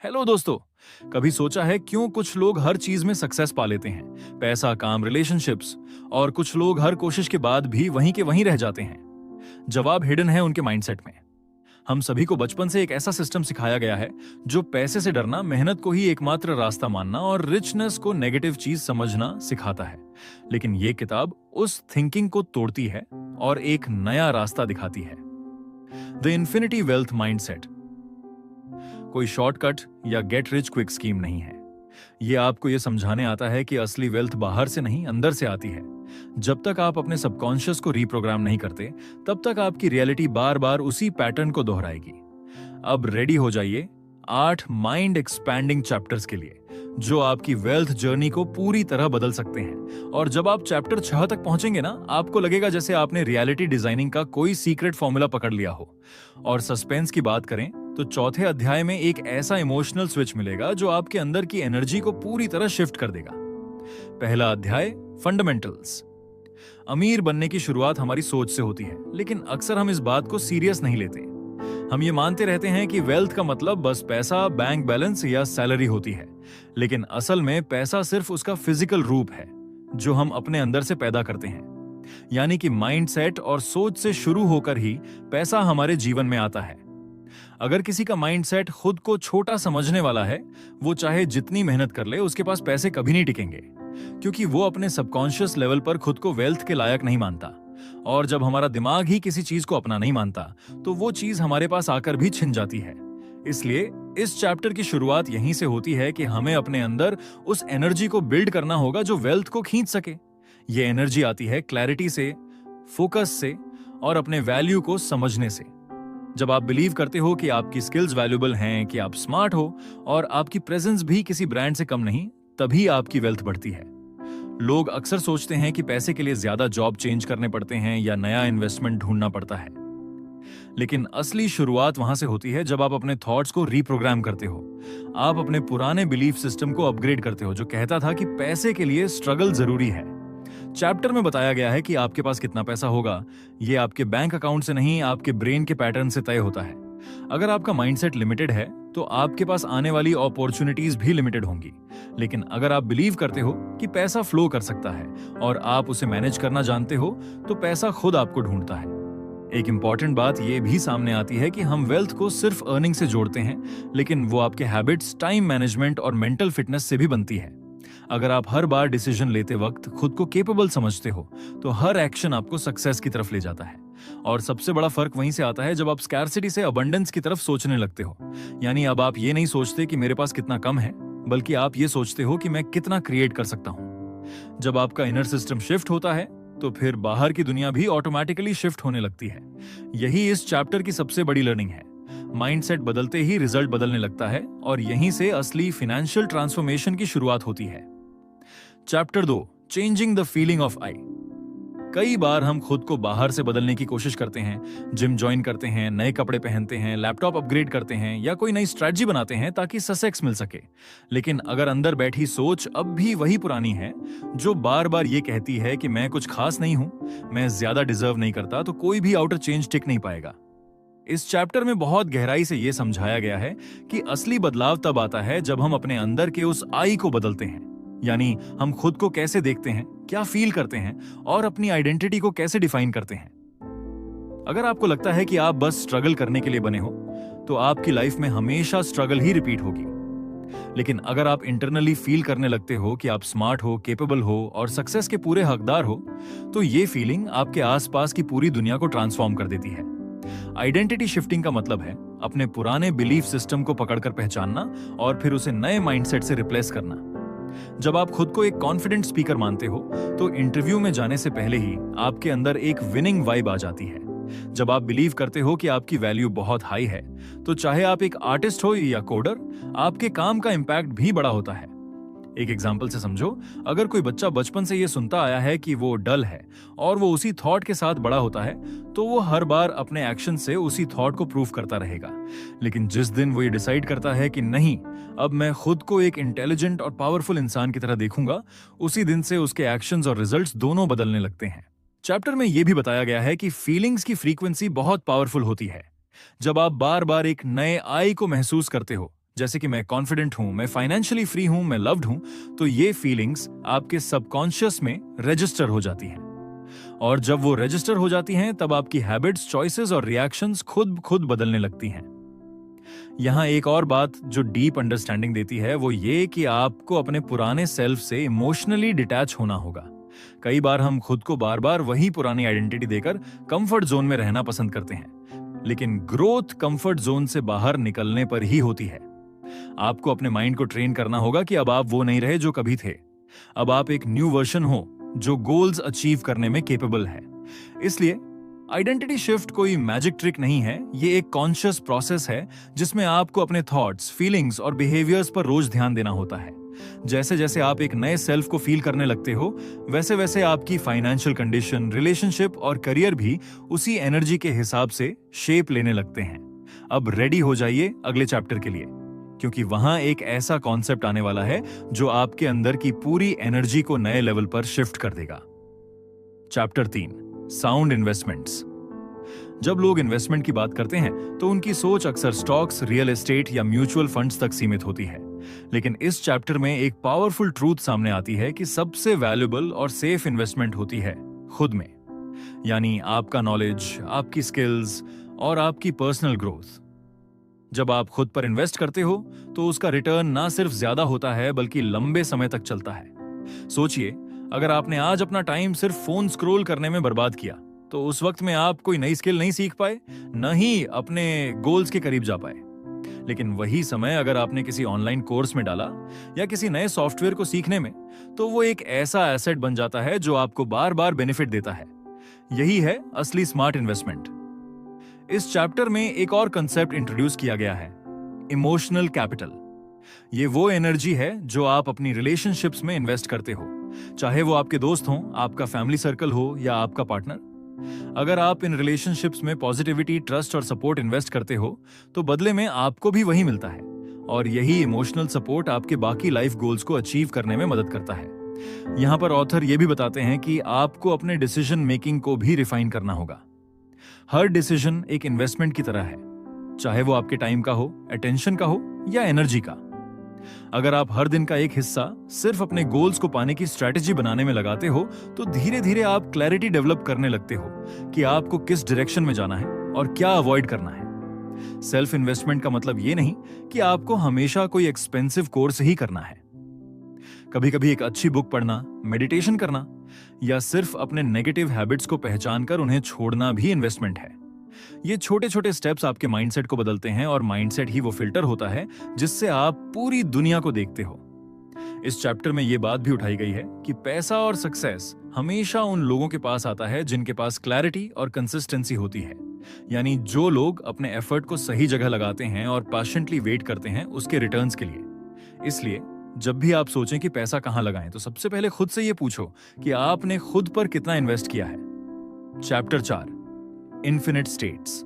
Hello दोस्तों। कभी सोचा है क्यों कुछ लोग हर चीज में सक्सेस पा लेते हैं, पैसा, काम, रिलेशनशिप्स, और कुछ लोग हर कोशिश के बाद भी वहीं के वहीं रह जाते हैं? जवाब हिडन है उनके माइंडसेट में। हम सभी को बचपन से एक ऐसा सिस्टम सिखाया गया है जो पैसे से डरना, मेहनत को ही एकमात्र रास्ता मानना और रिचनेस को नेगेटिव चीज समझना सिखाता है। लेकिन ये किताब उस थिंकिंग को तोड़ती है और एक नया रास्ता दिखाती है। द इन्फिनिटी वेल्थ माइंडसेट कोई शॉर्टकट या गेट रिच क्विक स्कीम नहीं है। यह आपको यह समझाने आता है कि असली वेल्थ बाहर से नहीं, अंदर से आती है। जब तक आप अपने सबकॉन्शियस को रीप्रोग्राम नहीं करते, तब तक आपकी रियलिटी बार बार उसी पैटर्न को दोहराएगी। अब रेडी हो जाइए 8 माइंड एक्सपैंडिंग चैप्टर्स के लिए, जो आपकी वेल्थ जर्नी को पूरी तरह बदल सकते हैं। और जब आप चैप्टर 6 तक पहुंचेंगे ना, आपको लगेगा जैसे आपने रियलिटी डिजाइनिंग का कोई सीक्रेट फॉर्मूला पकड़ लिया हो। और सस्पेंस की बात करें तो चौथे अध्याय में एक ऐसा इमोशनल स्विच मिलेगा जो आपके अंदर की एनर्जी को पूरी तरह शिफ्ट कर देगा। पहला अध्याय, फंडामेंटल्स। अमीर बनने की शुरुआत हमारी सोच से होती है, लेकिन अक्सर हम इस बात को सीरियस नहीं लेते। हम ये मानते रहते हैं कि वेल्थ का मतलब बस पैसा, बैंक बैलेंस या सैलरी होती है। लेकिन असल में पैसा सिर्फ उसका फिजिकल रूप है जो हम अपने अंदर से पैदा करते हैं। यानी कि माइंडसेट और सोच से शुरू होकर ही पैसा हमारे जीवन में आता है। अगर किसी का माइंडसेट खुद को छोटा समझने वाला है, वो चाहे जितनी मेहनत कर ले, उसके पास पैसे कभी नहीं टिकेंगे, क्योंकि वो अपने सबकॉन्शियस लेवल पर खुद को वेल्थ के लायक नहीं मानता। और जब हमारा दिमाग ही किसी चीज को अपना नहीं मानता, तो वो चीज हमारे पास आकर भी छिन जाती है। इसलिए इस चैप्टर की शुरुआत यहीं से होती है कि हमें अपने अंदर उस एनर्जी को बिल्ड करना होगा जो वेल्थ को खींच सके। ये एनर्जी आती है क्लैरिटी से, फोकस से और अपने वैल्यू को समझने से। जब आप बिलीव करते हो कि आपकी स्किल्स वैल्यूएबल हैं, कि आप स्मार्ट हो और आपकी प्रेजेंस भी किसी ब्रांड से कम नहीं, तभी आपकी वेल्थ बढ़ती है। लोग अक्सर सोचते हैं कि पैसे के लिए ज्यादा जॉब चेंज करने पड़ते हैं या नया इन्वेस्टमेंट ढूंढना पड़ता है। लेकिन असली शुरुआत वहां से होती है जब आप अपने थॉट्स को रीप्रोग्राम करते हो। आप अपने पुराने बिलीफ सिस्टम को अपग्रेड करते हो, जो कहता था कि पैसे के लिए स्ट्रगल जरूरी है। चैप्टर में बताया गया है कि आपके पास कितना पैसा होगा, यह आपके बैंक अकाउंट से नहीं, आपके ब्रेन के पैटर्न से तय होता है। अगर आपका माइंडसेट लिमिटेड है, तो आपके पास आने वाली अपॉर्चुनिटीज भी लिमिटेड होंगी। लेकिन अगर आप बिलीव करते हो कि पैसा फ्लो कर सकता है और आप उसे मैनेज करना जानते हो, तो पैसा खुद आपको ढूंढता है। एक इंपॉर्टेंट बात यह भी सामने आती है कि हम वेल्थ को सिर्फ अर्निंग से जोड़ते हैं, लेकिन वो आपके हैबिट्स, टाइम मैनेजमेंट और मेंटल फिटनेस से भी बनती है। अगर आप हर बार डिसीजन लेते वक्त खुद को केपेबल समझते हो, तो हर एक्शन आपको सक्सेस की तरफ ले जाता है। और सबसे बड़ा फर्क वहीं से आता है जब आप स्कैर्सिटी से अबंडेंस की तरफ सोचने लगते हो। यानी अब आप ये नहीं सोचते कि मेरे पास कितना कम है, बल्कि आप ये सोचते हो कि मैं कितना क्रिएट कर सकता हूं। जब आपका इनर सिस्टम शिफ्ट होता है, तो फिर बाहर की दुनिया भी ऑटोमेटिकली शिफ्ट होने लगती है। यही इस चैप्टर की सबसे बड़ी लर्निंग है। माइंडसेट बदलते ही रिजल्ट बदलने लगता है, और यहीं से असली फाइनेंशियल ट्रांसफॉर्मेशन की शुरुआत होती है। Chapter 2, changing the feeling of I. कई बार हम खुद को बाहर से बदलने की कोशिश करते हैं, जिम ज्वाइन करते हैं, नए कपड़े पहनते हैं, लैपटॉप अपग्रेड करते हैं या कोई नई स्ट्रेटजी बनाते हैं ताकि ससेक्स मिल सके। लेकिन अगर अंदर बैठी सोच अब भी वही पुरानी है, जो बार बार ये कहती है कि मैं कुछ खास नहीं हूं, मैं ज्यादा डिजर्व नहीं करता, तो कोई भी आउटर चेंज टिक नहीं पाएगा। इस चैप्टर में बहुत गहराई से यह समझाया गया है कि असली बदलाव तब आता है जब हम अपने अंदर के उस आई को बदलते हैं। यानी हम खुद को कैसे देखते हैं, क्या फील करते हैं और अपनी आइडेंटिटी को कैसे डिफाइन करते हैं। अगर आपको लगता है कि आप बस स्ट्रगल करने के लिए बने हो, तो आपकी लाइफ में हमेशा स्ट्रगल ही रिपीट होगी। लेकिन अगर आप इंटरनली फील करने लगते हो कि आप स्मार्ट हो, केपेबल हो और सक्सेस के पूरे हकदार हो, तो ये फीलिंग आपके आसपास की पूरी दुनिया को ट्रांसफॉर्म कर देती है। आइडेंटिटी शिफ्टिंग का मतलब है अपने पुराने बिलीफ सिस्टम को पकड़कर पहचानना और फिर उसे नए माइंडसेट से रिप्लेस करना। जब आप खुद को एक कॉन्फिडेंट स्पीकर मानते हो, तो इंटरव्यू में जाने से पहले ही आपके अंदर एक विनिंग वाइब आ जाती है। जब आप बिलीव करते हो कि आपकी वैल्यू बहुत हाई है, तो चाहे आप एक आर्टिस्ट हो या कोडर, आपके काम का इंपैक्ट भी बड़ा होता है। एक एग्जाम्पल से समझो, अगर कोई बच्चा बचपन से यह सुनता आया है कि वो डल है और वो उसी थॉट के साथ बड़ा होता है, तो वो हर बार अपने एक्शन से उसी थॉट को प्रूव करता रहेगा। लेकिन जिस दिन वो ये डिसाइड करता है कि नहीं, अब मैं खुद को एक इंटेलिजेंट और पावरफुल इंसान की तरह देखूंगा, उसी दिन से उसके एक्शंस और रिजल्ट्स दोनों बदलने लगते हैं। चैप्टर में यह भी बताया गया है कि फीलिंग्स की फ्रीक्वेंसी बहुत पावरफुल होती है। जब आप बार बार एक नए आई को महसूस करते हो, जैसे कि मैं कॉन्फिडेंट हूं, मैं फाइनेंशियली फ्री हूं, मैं लव्ड हूं, तो ये फीलिंग्स आपके सबकॉन्शियस में रजिस्टर हो जाती हैं। और जब वो रजिस्टर हो जाती हैं, तब आपकी हैबिट्स, चॉइसेस और रिएक्शंस खुद खुद बदलने लगती हैं। यहाँ एक और बात जो डीप अंडरस्टैंडिंग देती है वो ये कि आपको अपने पुराने सेल्फ से इमोशनली डिटैच होना होगा। कई बार हम खुद को बार बार वही पुरानी आइडेंटिटी देकर कंफर्ट जोन में रहना पसंद करते हैं, लेकिन ग्रोथ कंफर्ट जोन से बाहर निकलने पर ही होती है। आपको अपने माइंड को ट्रेन करना होगा कि अब आप वो नहीं रहे जो कभी थे। अब आप एक न्यू वर्जन हो जो गोल्स अचीव करने में केपेबल है। इसलिए आइडेंटिटी शिफ्ट कोई मैजिक ट्रिक नहीं है, ये एक कॉन्शियस प्रोसेस है जिसमें आपको अपने थॉट्स, फीलिंग्स और बिहेवियर्स पर रोज ध्यान देना होता है। जैसे जैसे आप एक नए सेल्फ को फील करने लगते हो, वैसे वैसे आपकी फाइनेंशियल कंडीशन, रिलेशनशिप और करियर भी उसी एनर्जी के हिसाब से शेप लेने लगते हैं। अब रेडी हो जाइए अगले चैप्टर के लिए, क्योंकि वहां एक ऐसा कॉन्सेप्ट आने वाला है जो आपके अंदर की पूरी एनर्जी को नए लेवल पर शिफ्ट कर देगा। Chapter 3, sound investments. जब लोग इन्वेस्टमेंट की बात करते हैं तो उनकी सोच अक्सर स्टॉक्स, रियल एस्टेट या म्यूचुअल फंड्स तक सीमित होती है। लेकिन इस चैप्टर में एक पावरफुल ट्रूथ सामने आती है कि सबसे वैल्यूएबल और सेफ इन्वेस्टमेंट होती है खुद में, यानी आपका नॉलेज, आपकी स्किल्स और आपकी पर्सनल ग्रोथ। जब आप खुद पर इन्वेस्ट करते हो तो उसका रिटर्न ना सिर्फ ज्यादा होता है बल्कि लंबे समय तक चलता है। सोचिए, अगर आपने आज अपना टाइम सिर्फ फोन स्क्रॉल करने में बर्बाद किया तो उस वक्त में आप कोई नई स्किल नहीं सीख पाए, न ही अपने गोल्स के करीब जा पाए। लेकिन वही समय अगर आपने किसी ऑनलाइन कोर्स में डाला या किसी नए सॉफ्टवेयर को सीखने में, तो वो एक ऐसा एसेट बन जाता है जो आपको बार बार बेनिफिट देता है। यही है असली स्मार्ट इन्वेस्टमेंट। इस चैप्टर में एक और कंसेप्ट इंट्रोड्यूस किया गया है, इमोशनल कैपिटल। ये वो एनर्जी है जो आप अपनी रिलेशनशिप्स में इन्वेस्ट करते हो, चाहे वो आपके दोस्त हों, आपका फैमिली सर्कल हो या आपका पार्टनर। अगर आप इन रिलेशनशिप्स में पॉजिटिविटी, ट्रस्ट और सपोर्ट इन्वेस्ट करते हो तो बदले में आपको भी वही मिलता है, और यही इमोशनल सपोर्ट आपके बाकी लाइफ गोल्स को अचीव करने में मदद करता है। यहाँ पर ऑथर ये भी बताते हैं कि आपको अपने डिसीजन मेकिंग को भी रिफाइन करना होगा। हर डिसीजन एक इन्वेस्टमेंट की तरह है, चाहे वो आपके टाइम का हो, अटेंशन का हो या एनर्जी का। अगर आप हर दिन का एक हिस्सा सिर्फ अपने गोल्स को पाने की स्ट्रेटेजी बनाने में लगाते हो तो धीरे धीरे आप क्लैरिटी डेवलप करने लगते हो कि आपको किस डायरेक्शन में जाना है और क्या अवॉइड करना है। सेल्फ इन्वेस्टमेंट का मतलब ये नहीं कि आपको हमेशा कोई एक्सपेंसिव कोर्स ही करना है। कभी कभी एक अच्छी बुक पढ़ना, मेडिटेशन करना या सिर्फ अपने नेगेटिव हैबिट्स को पहचान कर उन्हें छोड़ना भी इन्वेस्टमेंट है। ये छोटे छोटे स्टेप्स आपके माइंडसेट को बदलते हैं, और माइंडसेट ही वो फिल्टर होता है जिससे आप पूरी दुनिया को देखते हो। इस चैप्टर में ये बात भी उठाई गई है कि पैसा और सक्सेस हमेशा उन लोगों के पास आता है जिनके पास क्लैरिटी और कंसिस्टेंसी होती है, यानी जो लोग अपने एफर्ट को सही जगह लगाते हैं और पेशेंटली वेट करते हैं उसके रिटर्न्स के लिए। इसलिए जब भी आप सोचें कि पैसा कहां लगाएं तो सबसे पहले खुद से ये पूछो कि आपने खुद पर कितना इन्वेस्ट किया है। Chapter 4, infinite states.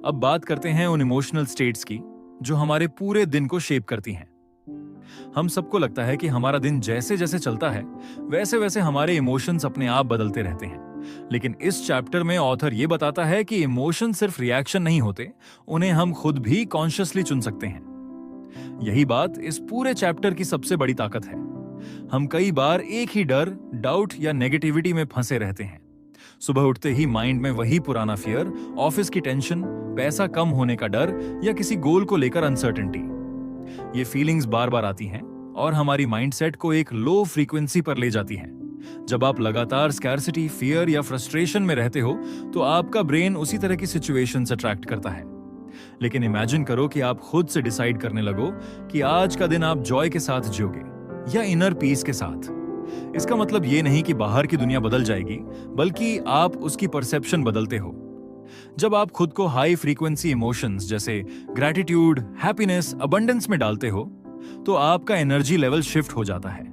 अब बात करते हैं उन इमोशनल स्टेट्स की जो हमारे पूरे दिन को शेप करती हैं। हम सबको लगता है कि हमारा दिन जैसे जैसे चलता है वैसे वैसे हमारे इमोशंस अपने आप बदलते रहते हैं, लेकिन इस चैप्टर में ऑथर ये बताता है कि इमोशन सिर्फ रिएक्शन नहीं होते, उन्हें हम खुद भी कॉन्शियसली चुन सकते हैं। यही बात इस पूरे चैप्टर की सबसे बड़ी ताकत है। हम कई बार एक ही डर, डाउट या नेगेटिविटी में फंसे रहते हैं। सुबह उठते ही माइंड में वही पुराना फियर, ऑफिस की टेंशन, पैसा कम होने का डर या किसी गोल को लेकर अनसर्टेनिटी। ये फीलिंग्स बार बार आती हैं और हमारी माइंडसेट को एक लो फ्रीक्वेंसी पर ले जाती हैं। जब आप लगातार स्कैर्सिटी, फियर या फ्रस्ट्रेशन में रहते हो तो आपका ब्रेन उसी तरह की सिचुएशंस अट्रैक्ट करता है। लेकिन इमेजिन करो कि आप खुद से डिसाइड करने लगो कि आज का दिन आप जॉय के साथ जियोगे या इनर पीस के साथ। इसका मतलब ये नहीं कि बाहर की दुनिया बदल जाएगी, बल्कि आप उसकी परसेप्शन बदलते हो। जब आप खुद को हाई फ्रीक्वेंसी इमोशंस जैसे ग्रैटिट्यूड, हैप्पीनेस, अबंडेंस में डालते हो तो आपका एनर्जी लेवल शिफ्ट हो जाता है।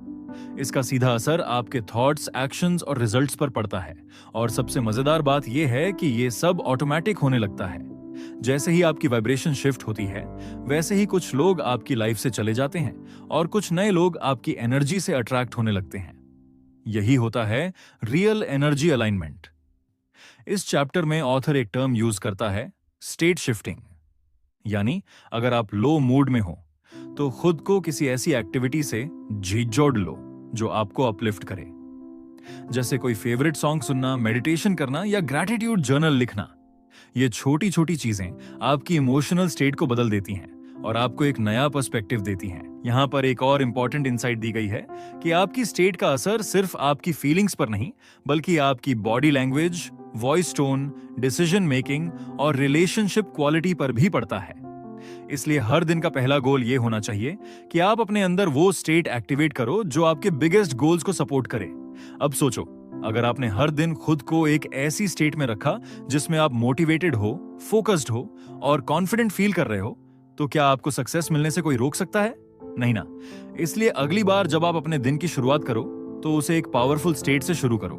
इसका सीधा असर आपके थॉट्स, एक्शंस और रिजल्ट्स पर पड़ता है। और सबसे मजेदार बात यह है कि ये सब ऑटोमेटिक होने लगता है। जैसे ही आपकी वाइब्रेशन शिफ्ट होती है, वैसे ही कुछ लोग आपकी लाइफ से चले जाते हैं और कुछ नए लोग आपकी एनर्जी से अट्रैक्ट होने लगते हैं। यही होता है रियल एनर्जी अलाइनमेंट। इस चैप्टर में ऑथर एक टर्म यूज करता है, स्टेट शिफ्टिंग। यानी अगर आप लो मूड में हो तो खुद को किसी ऐसी एक्टिविटी से जी जोड़ लो जो आपको अपलिफ्ट करे, जैसे कोई फेवरेट सॉन्ग सुनना, मेडिटेशन करना या ग्रैटिट्यूड जर्नल लिखना। ये छोटी छोटी चीजें आपकी इमोशनल स्टेट को बदल देती हैं और आपको एक नया पर्सपेक्टिव देती हैं। यहाँ पर एक और इंपॉर्टेंट इंसाइट दी गई है कि आपकी स्टेट का असर सिर्फ आपकी फीलिंग्स पर नहीं, बल्कि आपकी body language, voice tone, decision making और रिलेशनशिप क्वालिटी पर भी पड़ता है। इसलिए हर दिन का पहला गोल ये होना चाहिए कि आप अपने अंदर वो स्टेट एक्टिवेट करो जो आपके बिगेस्ट गोल्स को सपोर्ट करे। अब सोचो, अगर आपने हर दिन खुद को एक ऐसी स्टेट में रखा जिसमें आप मोटिवेटेड हो, फोकस्ड हो और कॉन्फिडेंट फील कर रहे हो, तो क्या आपको सक्सेस मिलने से कोई रोक सकता है? नहीं ना। इसलिए अगली बार जब आप अपने दिन की शुरुआत करो तो उसे एक पावरफुल स्टेट से शुरू करो,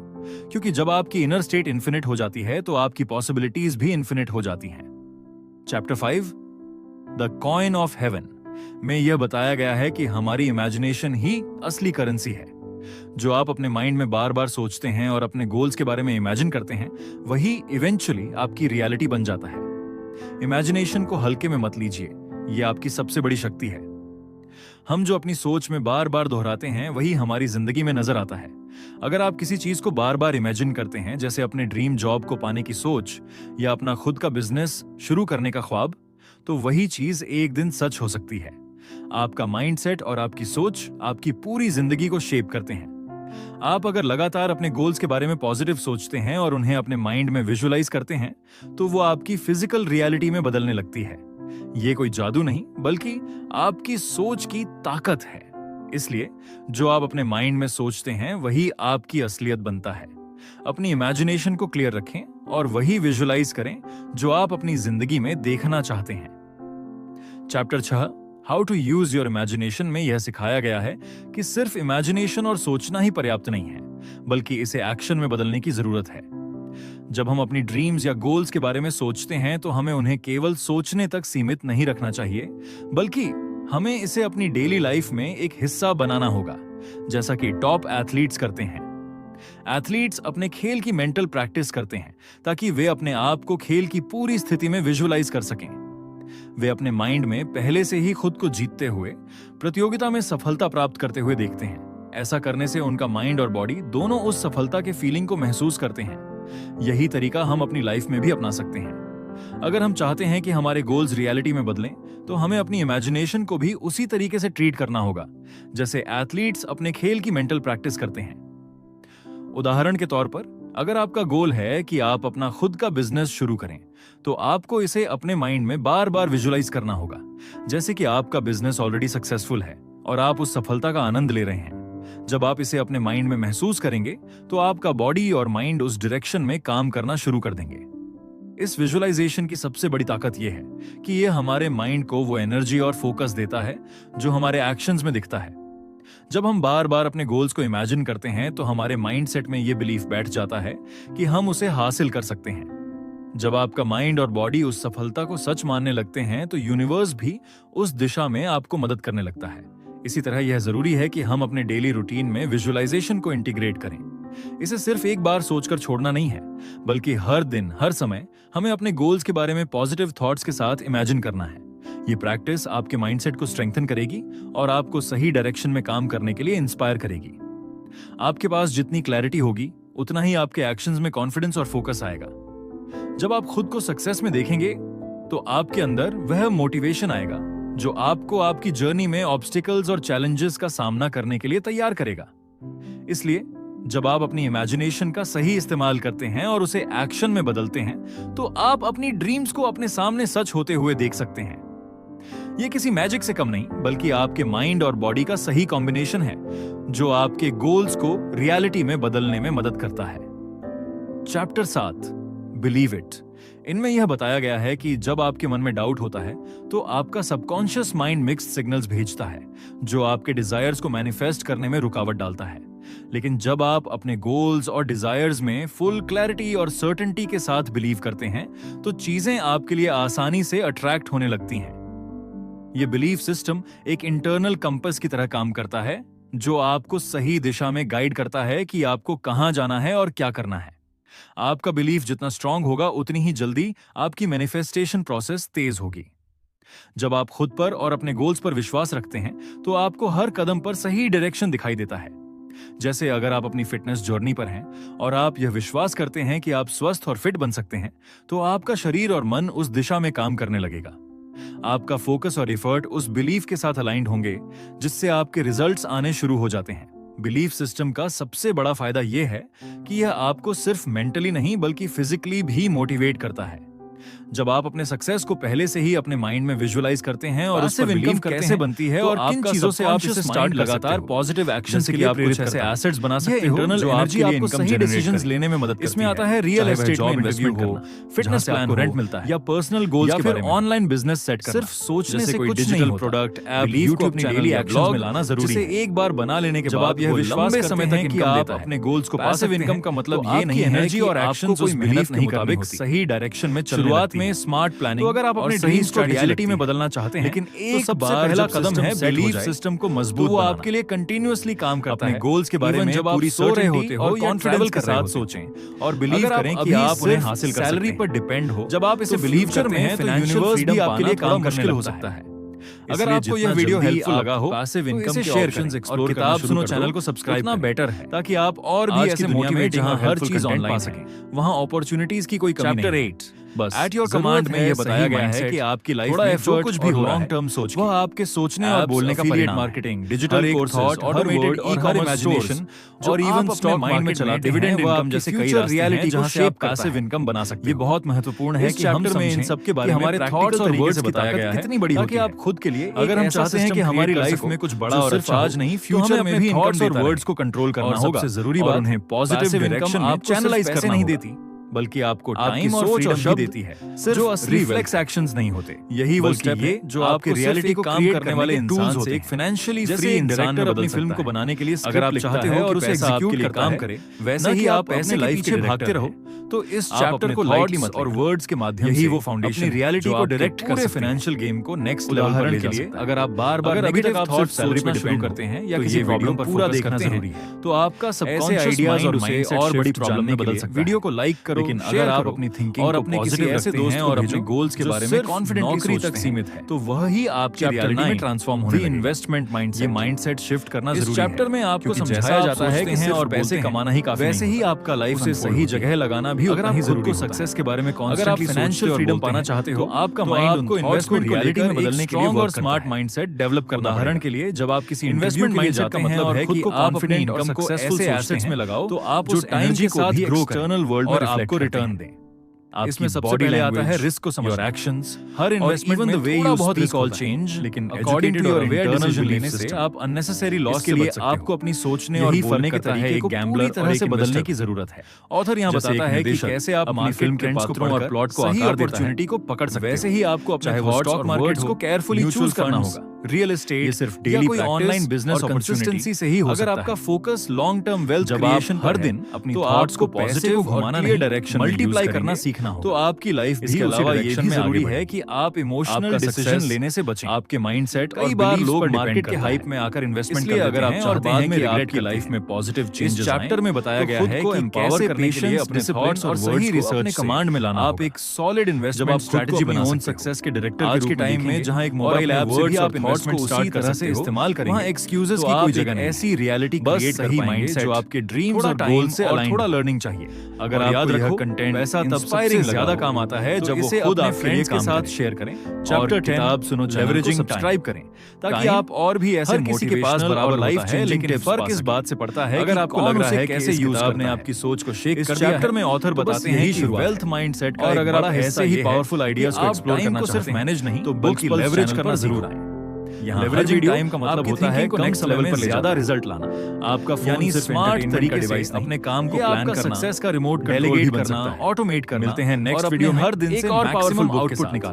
क्योंकि जब आपकी इनर स्टेट इन्फिनिट हो जाती है तो आपकी पॉसिबिलिटीज भी इन्फिनिट हो जाती हैं। Chapter 5 the coin of haven में यह बताया गया है कि हमारी इमेजिनेशन ही असली करेंसी है। जो आप अपने माइंड में बार बार सोचते हैं और अपने गोल्स के बारे में इमेजिन करते हैं, वही इवेंचुअली आपकी रियलिटी बन जाता है। इमेजिनेशन को हल्के में मत लीजिए, यह आपकी सबसे बड़ी शक्ति है। हम जो अपनी सोच में बार बार दोहराते हैं वही हमारी जिंदगी में नजर आता है। अगर आप किसी चीज को बार बार इमेजिन करते हैं, जैसे अपने ड्रीम जॉब को पाने की सोच या अपना खुद का बिजनेस शुरू करने का ख्वाब, तो वही चीज एक दिन सच हो सकती है। आपका माइंडसेट और आपकी सोच आपकी पूरी जिंदगी को शेप करते हैं। आप अगर लगातार अपने गोल्स के बारे में पॉजिटिव सोचते हैं और उन्हें अपने माइंड में विजुअलाइज करते हैं, तो वो आपकी फिजिकल रियलिटी में बदलने लगती है। ये कोई जादू नहीं, बल्कि आपकी सोच की ताकत है। इसलिए जो आप अपने माइंड में सोचते हैं वही आपकी असलियत बनता है। अपनी इमेजिनेशन को क्लियर रखें और वही विजुअलाइज करें जो आप अपनी जिंदगी में देखना चाहते हैं। Chapter 6 how to use your imagination में यह सिखाया गया है कि सिर्फ इमेजिनेशन और सोचना ही पर्याप्त नहीं है, बल्कि इसे एक्शन में बदलने की जरूरत है। जब हम अपनी ड्रीम्स या गोल्स के बारे में सोचते हैं तो हमें उन्हें केवल सोचने तक सीमित नहीं रखना चाहिए, बल्कि हमें इसे अपनी डेली लाइफ में एक हिस्सा बनाना होगा, जैसा कि टॉप एथलीट्स करते हैं। एथलीट्स अपने खेल की मेंटल प्रैक्टिस करते हैं ताकि वे अपने आप को खेल की पूरी स्थिति में विजुअलाइज कर सकें। वे अपने माइंड में पहले से ही खुद को जीतते हुए प्रतियोगिता में सफलता प्राप्त करते हुए देखते हैं। ऐसा करने से उनका माइंड और बॉडी दोनों उस सफलता के फीलिंग को महसूस करते हैं। यही तरीका हम अपनी लाइफ में भी अपना सकते हैं। अगर हम चाहते हैं कि हमारे गोल्स रियलिटी में बदलें, तो हमें अपनी इमेजिनेशन को भी उसी तरीके से ट्रीट करना होगा जैसे एथलीट्स अपने खेल की मेंटल प्रैक्टिस करते हैं। उदाहरण के तौर पर, अगर आपका गोल है कि आप अपना खुद का बिजनेस शुरू करें, तो आपको इसे अपने माइंड में बार बार विजुअलाइज करना होगा, जैसे कि आपका बिजनेस ऑलरेडी सक्सेसफुल है और आप उस सफलता का आनंद ले रहे हैं। जब आप इसे अपने माइंड में महसूस करेंगे, तो आपका बॉडी और माइंड उस डायरेक्शन में काम करना शुरू कर देंगे। इस विजुअलाइजेशन की सबसे बड़ी ताकत यह है कि यह हमारे माइंड को वो एनर्जी और फोकस देता है जो हमारे एक्शंस में दिखता है। जब हम बार बार अपने गोल्स को इमेजिन करते हैं, तो हमारे माइंडसेट में यह बिलीफ बैठ जाता है कि हम उसे हासिल कर सकते हैं। जब आपका माइंड और बॉडी उस सफलता को सच मानने लगते हैं, तो यूनिवर्स भी उस दिशा में आपको मदद करने लगता है। इसी तरह यह जरूरी है कि हम अपने डेली रूटीन में विजुअलाइजेशन को इंटीग्रेट करें। इसे सिर्फ एक बार सोचकर छोड़ना नहीं है, बल्कि हर दिन, हर समय हमें अपने गोल्स के बारे में पॉजिटिव थॉट्स के साथ इमेजिन करना है। ये प्रैक्टिस आपके माइंडसेट को स्ट्रेंथन करेगी और आपको सही डायरेक्शन में काम करने के लिए इंस्पायर करेगी। आपके पास जितनी क्लैरिटी होगी, उतना ही आपके एक्शंस में कॉन्फिडेंस और फोकस आएगा। जब आप खुद को सक्सेस में देखेंगे, तो आपके अंदर वह मोटिवेशन आएगा जो आपको आपकी जर्नी में ऑब्स्टिकल्स और चैलेंजेस का सामना करने के लिए तैयार करेगा। इसलिए जब आप अपनी इमेजिनेशन का सही इस्तेमाल करते हैं और उसे एक्शन में बदलते हैं, तो आप अपनी ड्रीम्स को अपने सामने सच होते हुए देख सकते हैं। यह किसी मैजिक से कम नहीं, बल्कि आपके माइंड और बॉडी का सही कॉम्बिनेशन है जो आपके गोल्स को रियलिटी में बदलने में मदद करता है। Chapter 7 believe it. इनमें यह बताया गया है कि जब आपके मन में डाउट होता है, तो आपका सबकॉन्शियस माइंड मिक्स्ड सिग्नल्स भेजता है जो आपके डिजायर्स को मैनिफेस्ट करने में रुकावट डालता है। लेकिन जब आप अपने गोल्स और डिजायर्स में फुल क्लैरिटी और सर्टेनिटी के साथ बिलीव करते हैं, तो चीजें आपके लिए आसानी से अट्रैक्ट होने लगती हैं। यह बिलीफ सिस्टम एक इंटरनल कंपास की तरह काम करता है, जो आपको सही दिशा में गाइड करता है कि आपको कहां जाना है और क्या करना है। आपका बिलीफ जितना स्ट्रांग होगा, उतनी ही जल्दी आपकी मैनिफेस्टेशन प्रोसेस तेज होगी। जब आप खुद पर और अपने गोल्स पर विश्वास रखते हैं तो आपको हर कदम पर सही डायरेक्शन दिखाई देता है। जैसे अगर आप अपनी फिटनेस जर्नी पर हैं और आप यह विश्वास करते हैं कि आप स्वस्थ और फिट बन सकते हैं, तो आपका शरीर और मन उस दिशा में काम करने लगेगा। आपका फोकस और एफर्ट उस बिलीफ के साथ अलाइंड होंगे, जिससे आपके रिजल्ट्स आने शुरू हो जाते हैं। बिलीफ सिस्टम का सबसे बड़ा फायदा यह है कि यह आपको सिर्फ मेंटली नहीं बल्कि फिजिकली भी मोटिवेट करता है। जब आप अपने सक्सेस को पहले से ही अपने माइंड में विजुअलाइज करते हैं और उस पर बिलीव कैसे बनती है और किन चीजों से आप इसे स्टार्ट लगातार पॉजिटिव एक्शंस के लिए आप कुछ ऐसे एसेट्स बना सकते हो जो आपके लिए इनकम डिसीजंस लेने में मदद करती है। इसमें आता है रियल एस्टेट में इन्वेस्टमेंट हो, फिटनेस प्लान को रेंट मिलता है, या पर्सनल गोल्स के बारे में ऑनलाइन बिजनेस सेट करना। सिर्फ सोचने से कुछ digital product app YouTube channel daily actions में लाना जरूरी है। एक बार बना लेने के बाद यह विश्वास समय तक कि आप अपने गोल्स को पैसिव इनकम का मतलब ये नहीं है कि और एक्शन कोई मेहनत नहीं मुताबिक सही डायरेक्शन में शुरुआत में स्मार्ट प्लानिंग। तो अगर आप अपने ड्रीम्स को रियलिटी में बदलना चाहते हैं, लेकिन एक सबसे पहला कदम है बिलीफ सिस्टम को मजबूत बनाना। वो आपके लिए कंटिन्यूअसली काम करता है। अपने गोल्स के बारे में जब आप सो रहे होते हो और कॉन्फिडेंस के साथ सोचें और बिलीव करें कि आप उन्हें हासिल कर सकते हैं। सैलरी पर डिपेंड हो, जब आप इसे बिलीव करते हैं तो यूनिवर्स भी आपके लिए काम मुश्किल हो सकता है। अगर आपको यह वीडियो हेल्पफुल लगा हो, पैसिव इनकम के ऑप्शंस एक्सप्लोर करना शुरू करो। चैनल को सब्सक्राइब करना बेटर है ताकि आप और भी ऐसे मोटिवेटिंग जहां हर चीज ऑनलाइन पा सकें, वहां अपॉर्चुनिटीज की कोई कमी नहीं। चैप्टर 8 बस एट योर कमांड में यह बताया गया है कि आपकी लाइफ में जो कुछ भी हो लॉन्ग टर्म सोच, वह आपके सोचने और बोलने का परिणाम। मार्केटिंग, डिजिटल कोर्सेज, ऑटोमेटेड और इमेजिनेशन और इवन स्टॉक माइंड में चला डिविडेंड इनकम जैसे कई रियलिटी जहां से आप पैसिव इनकम बना सकते हैं। ये बहुत महत्वपूर्ण है कि हम समझें इन सब के बारे में हमारे थॉट्स और वर्ड्स से बताया गया है कितनी बड़ी होती है। आप खुद के लिए अगर हम चाहते हैं कि हमारी लाइफ में कुछ बड़ा और अच्छा आज नहीं फ्यूचर में भी थॉट्स और वर्ड्स को कंट्रोल करना होगा। सबसे जरूरी बात उन्हें पॉजिटिव डायरेक्शन में चैनलाइज करना नहीं देती, बल्कि आपको टाइम और फ्रीडम भी देती है, जो असली रिफ्लेक्स एक्शंस नहीं होते। यही वो स्टेप है जो आपके रियलिटी को काम करने वाले इंसान से एक फाइनेंशियली फ्री इंसान में अपनी फिल्म को बनाने के लिए अगर आप चाहते हो और उसे एग्जीक्यूट के लिए काम करे, वैसे ही आप अपने लाइफ के भागते रहो। तो इस चैप्टर को लाइटली मत और वर्ड्स के माध्यम से वो फाउंडेशन अपनी रियलिटी को डायरेक्ट कर फाइनेंशियल गेम को नेक्स्ट लेवल पर ले जा सकता है। अगर आप बार-बार नेगेटिव थॉट्स सैलरी पर डिपेंड करते हैं या किसी प्रॉब्लम पर पूरा देखना जरूरी है, तो आपका सबकॉन्शियस आइडियाज और माइंडसेट और बड़ी प्रॉब्लम में बदल सकता है। वीडियो को लाइक करो, लेकिन अगर आप अपनी थिंकिंग और अपने किसी ऐसे दोस्त और अपने गोल्स के बारे में कॉन्फिडेंटली नौकरी तक सीमित है, तो वह ही आपकी रियलिटी में ट्रांसफॉर्म होने लगेगा। इन्वेस्टमेंट माइंडसेट, ये माइंडसेट शिफ्ट करना जरूरी है। इस चैप्टर में आपको समझाया जाता है कि और पैसे कमाना ही काफी, वैसे ही आपका लाइफ से सही जगह लगाना भी उतना ही जरूरी है। सक्सेस के बारे में कॉन्स्टेंटली फाइनेंशियल फ्रीडम पाना चाहते हो, आपका माइंड उनको इन्वेस्टमेंट को रियलिटी में बदलने के लिए और स्मार्ट माइंडसेट डेवलप करना। उदाहरण के लिए जब आप किसी इन्वेस्टमेंट माइंडसेट का मतलब है कि आप अपनी इनकम को ऐसे एसेट्स में लगाओ तो आप उस टाइम के साथ ग्रो करें एक्सटर्नल वर्ल्ड में आपको रिटर्न दें। इसमें सबसे पहले आता है रिस्क को समझना। योर एक्शंस, हर इन्वेस्टमेंट में वे यू बहुत रिस्क ऑल चेंज, लेकिन according to your aware decision लेने से आप अननेसेसरी लॉस के लिए आपको अपनी सोचने और बोलने के तरीके को पूरी तरह से बदलने की जरूरत है। ऑथर यहाँ बताता है कि कैसे आप अपनी फिल्म ट्रेंड्स को और प्लॉट को आकार अपॉर्चुनिटी को पकड़ सकते हैं। वैसे ही आपको अपने थॉट्स और वर्ड्स को केयरफुली चूज करना होगा। रियल एस्टेट ये सिर्फ डेली कोई ऑनलाइन बिजनेस कंसिस्टेंसी से ही हो सकता है। अगर आपका focus long term wealth creation हर दिन अपनी थॉट्स को पॉजिटिव घुमाना नहीं, डायरेक्शन मल्टीप्लाई करना सीखना हो, तो आपकी लाइफ भी इसके अलावा ये भी जरूरी है कि आप इमोशनल डिसीजन लेने से बचें। आपके माइंडसेट कई बार लोग मार्केट के हाइप में आकर इन्वेस्टमेंट कर देते हैं और बाद में आपकी लाइफ में पॉजिटिव चेंजेस आएं। इस चैप्टर में बताया गया है कि एम्पावर करने के लिए अपने थॉट्स और सही रिसर्च कमांड में लाना। आप एक सॉलिड इन्वेस्टमेंट स्ट्रेटजी बना सकते हैं। सक्सेस के डायरेक्टर आज के टाइम में जहां एक मोबाइल ऐप से भी आप इन्वेस्टमेंट उसी तरह से इस्तेमाल करेंगे, वहां एक्सक्यूजेस की कोई जगह नहीं। ऐसी रियलिटी क्रिएट सही माइंडसेट जो आपके ड्रीम्स और गोल्स से अलाइन, थोड़ा लर्निंग चाहिए। अगर आप याद रखो कंटेंट वैसा तब सबसे ज्यादा काम आता है जब वो खुद आप फ्रेंड्स के साथ शेयर करें। चैप्टर 10 आप सुनो, लेवरेजिंग सब्सक्राइब करें ताकि आप और भी ऐसे किसी के पास बराबर लाइफ है, लेकिन फर्क इस बात से पड़ता है अगर आपको लग रहा है कैसे यूज करने आपकी सोच को शेक कर दिया है। चैप्टर में ऑथर बताते हैं कि वेल्थ माइंडसेट और अगर आप ऐसे ही पावरफुल आइडियाज को एक्सप्लोर करना चाहते हैं, मैनेज नहीं तो बल्कि लेवरेज करना जरूर है। यहाँ लेवरेजिंग टाइम का मतलब होता है कि नेक्स्ट लेवल पर ज्यादा रिजल्ट लाना। आपका यानी स्मार्ट तरीके से अपने काम को प्लान करना, सक्सेस का रिमोट डेलीगेट करना, ऑटोमेट करना। मिलते हैं नेक्स्ट वीडियो में हर दिन से एक और पावरफुल आउटपुट निकालना।